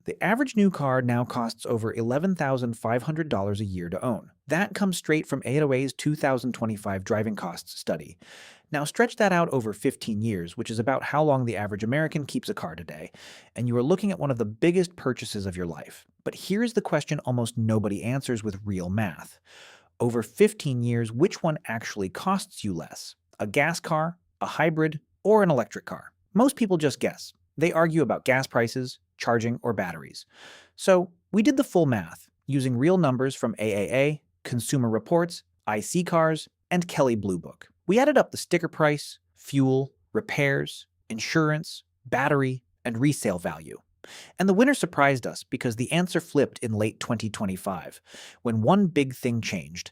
The average new car now costs over $11,500 a year to own. That comes straight from 808's 2025 driving costs study. Now stretch that out over 15 years, which is about how long the average American keeps a car today, and you are looking at one of the biggest purchases of your life. But here's the question almost nobody answers with real math. Over 15 years, which one actually costs you less? A gas car, a hybrid, or an electric car? Most people just guess. They argue about gas prices, charging, or batteries. So we did the full math, using real numbers from AAA, Consumer Reports, iSeeCars, and Kelley Blue Book. We added up the sticker price, fuel, repairs, insurance, battery, and resale value. And the winner surprised us because the answer flipped in late 2025, when one big thing changed.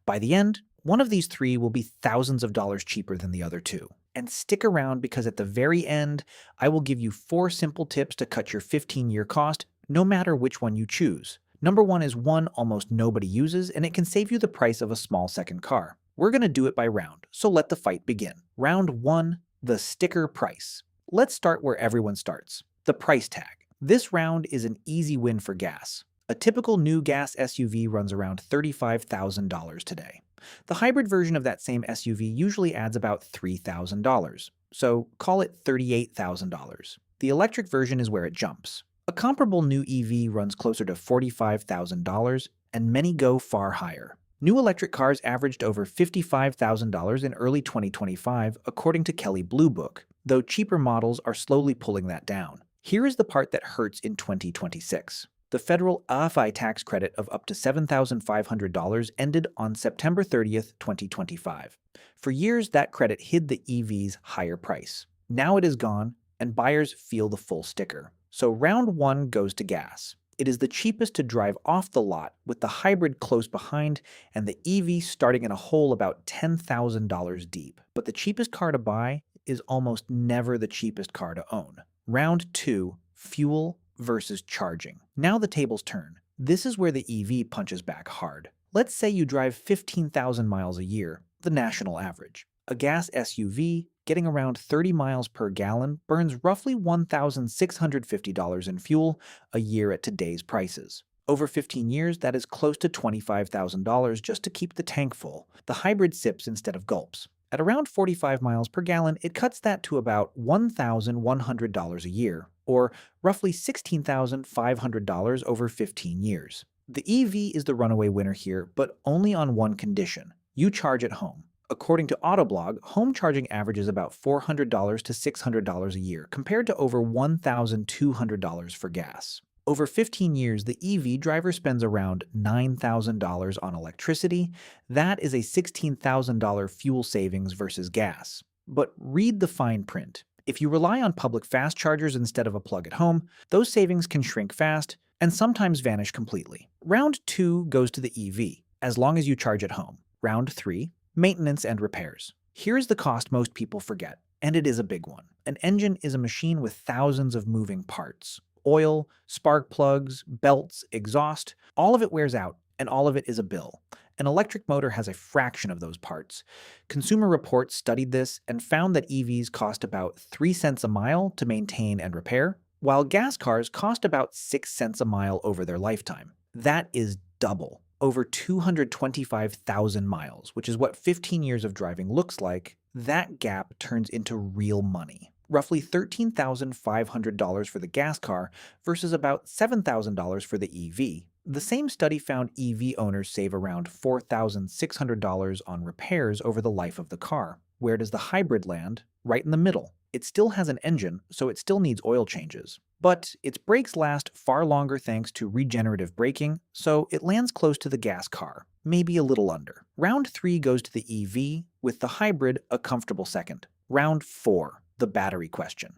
By the end, one of these three will be thousands of dollars cheaper than the other two. And stick around because at the very end, I will give you 4 simple tips to cut your 15-year cost, no matter which one you choose. Number 1 is one almost nobody uses, and it can save you the price of a small second car. We're going to do it by round, so let the fight begin. Round 1, the sticker price. Let's start where everyone starts, the price tag. This round is an easy win for gas. A typical new gas SUV runs around $35,000 today. The hybrid version of that same SUV usually adds about $3,000, so call it $38,000. The electric version is where it jumps. A comparable new EV runs closer to $45,000, and many go far higher. New electric cars averaged over $55,000 in early 2025, according to Kelley Blue Book, though cheaper models are slowly pulling that down. Here is the part that hurts in 2026. The federal AFI tax credit of up to $7,500 ended on September 30th, 2025. For years, that credit hid the EV's higher price. Now it is gone, and buyers feel the full sticker. So round 1 goes to gas. It is the cheapest to drive off the lot, with the hybrid close behind and the EV starting in a hole about $10,000 deep. But the cheapest car to buy is almost never the cheapest car to own. Round 2, fuel versus charging. Now the tables turn. This is where the EV punches back hard. Let's say you drive 15,000 miles a year, the national average. A gas SUV, getting around 30 miles per gallon, burns roughly $1,650 in fuel a year at today's prices. Over 15 years, that is close to $25,000 just to keep the tank full. The hybrid sips instead of gulps. At around 45 miles per gallon, it cuts that to about $1,100 a year, or roughly $16,500 over 15 years. The EV is the runaway winner here, but only on one condition. You charge at home. According to Autoblog, home charging averages about $400 to $600 a year, compared to over $1,200 for gas. Over 15 years, the EV driver spends around $9,000 on electricity. That is a $16,000 fuel savings versus gas. But read the fine print. If you rely on public fast chargers instead of a plug at home, those savings can shrink fast and sometimes vanish completely. Round 2 goes to the EV, as long as you charge at home. Round 3, maintenance and repairs. Here's the cost most people forget, and it is a big one. An engine is a machine with thousands of moving parts. Oil, spark plugs, belts, exhaust, all of it wears out, and all of it is a bill. An electric motor has a fraction of those parts. Consumer Reports studied this and found that EVs cost about 3 cents a mile to maintain and repair, while gas cars cost about 6 cents a mile over their lifetime. That is double, over 225,000 miles, which is what 15 years of driving looks like. That gap turns into real money. Roughly $13,500 for the gas car versus about $7,000 for the EV. The same study found EV owners save around $4,600 on repairs over the life of the car. Where does the hybrid land? Right in the middle. It still has an engine, so it still needs oil changes. But its brakes last far longer thanks to regenerative braking, so it lands close to the gas car, maybe a little under. Round 3 goes to the EV, with the hybrid a comfortable second. Round 4. The battery question.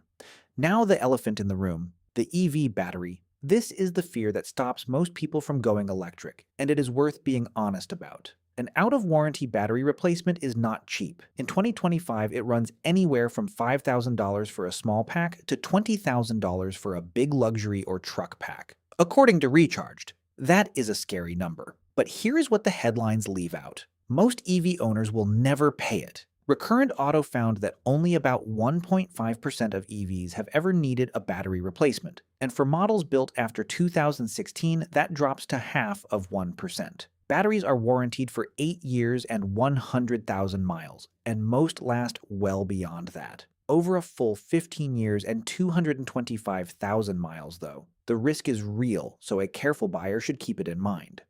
Now the elephant in the room, the EV battery. This is the fear that stops most people from going electric, and it is worth being honest about. An out-of-warranty battery replacement is not cheap. In 2025, it runs anywhere from $5,000 for a small pack to $20,000 for a big luxury or truck pack. According to Recharged, that is a scary number. But here's what the headlines leave out. Most EV owners will never pay it. Recurrent Auto found that only about 1.5% of EVs have ever needed a battery replacement, and for models built after 2016, that drops to half of 1%. Batteries are warrantied for 8 years and 100,000 miles, and most last well beyond that. Over a full 15 years and 225,000 miles, though. The risk is real, so a careful buyer should keep it in mind.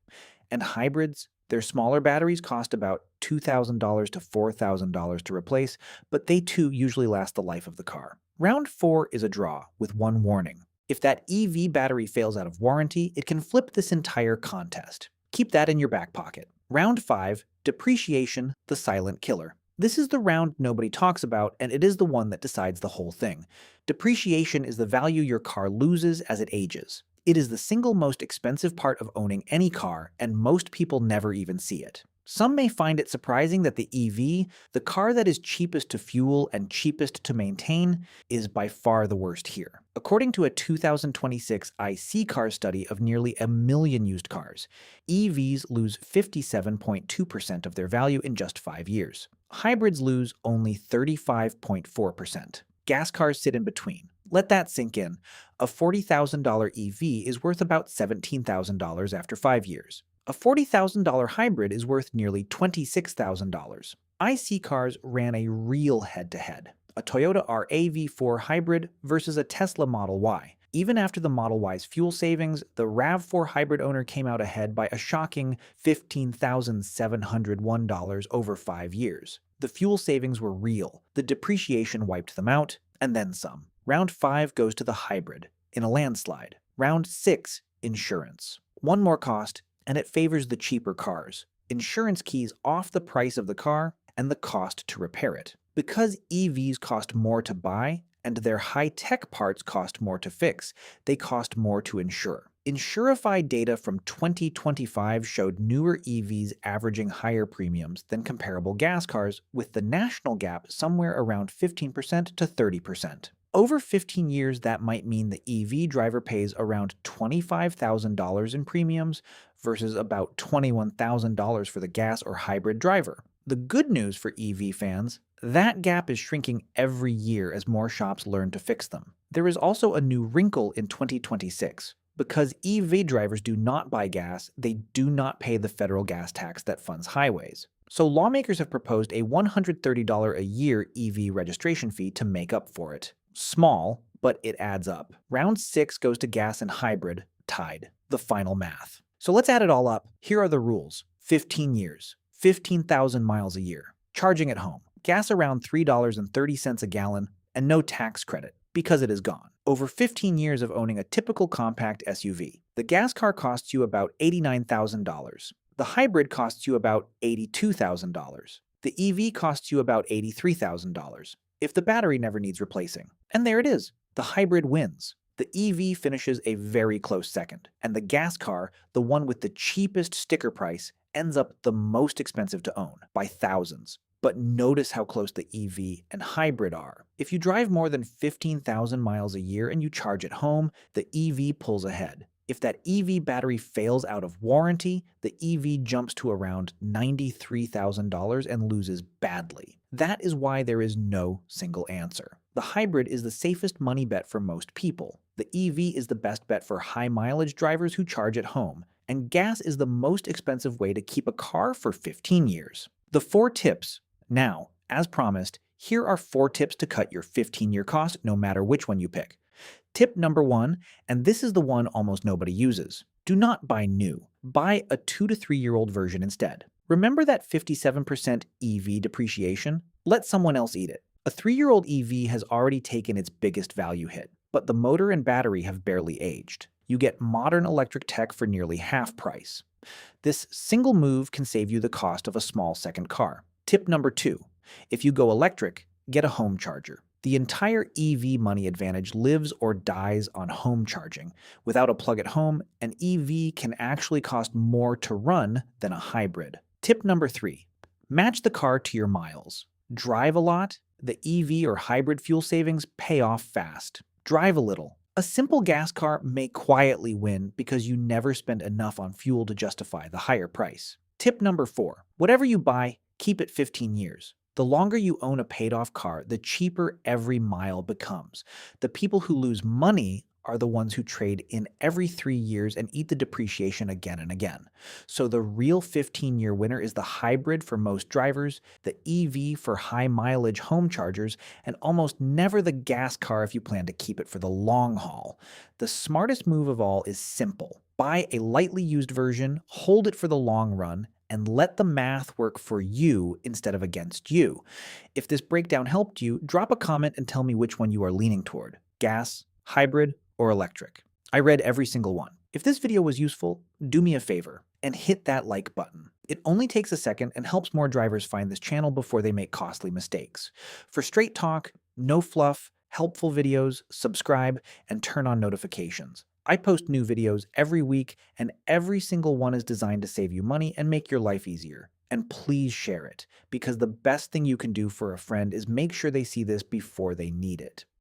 And hybrids, their smaller batteries cost about $2,000 to $4,000 to replace, but they too usually last the life of the car. Round 4 is a draw, with one warning. If that EV battery fails out of warranty, it can flip this entire contest. Keep that in your back pocket. Round 5, Depreciation, the silent killer. This is the round nobody talks about, and it is the one that decides the whole thing. Depreciation is the value your car loses as it ages. It is the single most expensive part of owning any car, and most people never even see it. Some may find it surprising that the EV, the car that is cheapest to fuel and cheapest to maintain, is by far the worst here. According to a 2026 iSeeCars study of nearly 1 million used cars, EVs lose 57.2% of their value in just 5 years. Hybrids lose only 35.4%. Gas cars sit in between. Let that sink in. A $40,000 EV is worth about $17,000 after 5 years. A $40,000 hybrid is worth nearly $26,000. iSeeCars ran a real head-to-head, a Toyota RAV4 hybrid versus a Tesla Model Y. Even after the Model Y's fuel savings, the RAV4 hybrid owner came out ahead by a shocking $15,701 over 5 years. The fuel savings were real, the depreciation wiped them out, and then some. Round 5 goes to the hybrid, in a landslide. Round 6, insurance. One more cost, and it favors the cheaper cars. Insurance keys off the price of the car and the cost to repair it. Because EVs cost more to buy, and their high-tech parts cost more to fix, they cost more to insure. Insurify data from 2025 showed newer EVs averaging higher premiums than comparable gas cars, with the national gap somewhere around 15% to 30%. Over 15 years, that might mean the EV driver pays around $25,000 in premiums versus about $21,000 for the gas or hybrid driver. The good news for EV fans, that gap is shrinking every year as more shops learn to fix them. There is also a new wrinkle in 2026. Because EV drivers do not buy gas, they do not pay the federal gas tax that funds highways. So lawmakers have proposed a $130 a year EV registration fee to make up for it. Small, but it adds up. Round 6 goes to gas and hybrid, tied. The final math. So let's add it all up. Here are the rules. 15 years, 15,000 miles a year. Charging at home. Gas around $3.30 a gallon, and no tax credit, because it is gone. Over 15 years of owning a typical compact SUV, the gas car costs you about $89,000. The hybrid costs you about $82,000. The EV costs you about $83,000, if the battery never needs replacing. And there it is. The hybrid wins. The EV finishes a very close second, and the gas car, the one with the cheapest sticker price, ends up the most expensive to own, by thousands. But notice how close the EV and hybrid are. If you drive more than 15,000 miles a year and you charge at home, the EV pulls ahead. If that EV battery fails out of warranty, the EV jumps to around $93,000 and loses badly. That is why there is no single answer. The hybrid is the safest money bet for most people. The EV is the best bet for high-mileage drivers who charge at home. And gas is the most expensive way to keep a car for 15 years. The 4 tips. Now, as promised, here are 4 tips to cut your 15-year cost no matter which one you pick. Tip number 1, and this is the one almost nobody uses. Do not buy new. Buy a 2 to 3-year-old version instead. Remember that 57% EV depreciation? Let someone else eat it. A 3-year-old EV has already taken its biggest value hit, but the motor and battery have barely aged. You get modern electric tech for nearly half price. This single move can save you the cost of a small second car. Tip number 2. If you go electric, get a home charger. The entire EV money advantage lives or dies on home charging. Without a plug at home, an EV can actually cost more to run than a hybrid. Tip number 3. Match the car to your miles. Drive a lot, the EV or hybrid fuel savings pay off fast. Drive a little. A simple gas car may quietly win because you never spend enough on fuel to justify the higher price. Tip number 4. Whatever you buy, keep it 15 years. The longer you own a paid off car, the cheaper every mile becomes. The people who lose money are the ones who trade in every 3 years and eat the depreciation again and again. So the real 15-year winner is the hybrid for most drivers, the EV for high mileage home chargers, and almost never the gas car if you plan to keep it for the long haul. The smartest move of all is simple. Buy a lightly used version, hold it for the long run, and let the math work for you instead of against you. If this breakdown helped you, drop a comment and tell me which one you are leaning toward: gas, hybrid, or electric. I read every single one. If this video was useful, do me a favor and hit that like button. It only takes a second and helps more drivers find this channel before they make costly mistakes. For straight talk, no fluff, helpful videos, subscribe and turn on notifications. I post new videos every week, and every single one is designed to save you money and make your life easier. And please share it, because the best thing you can do for a friend is make sure they see this before they need it.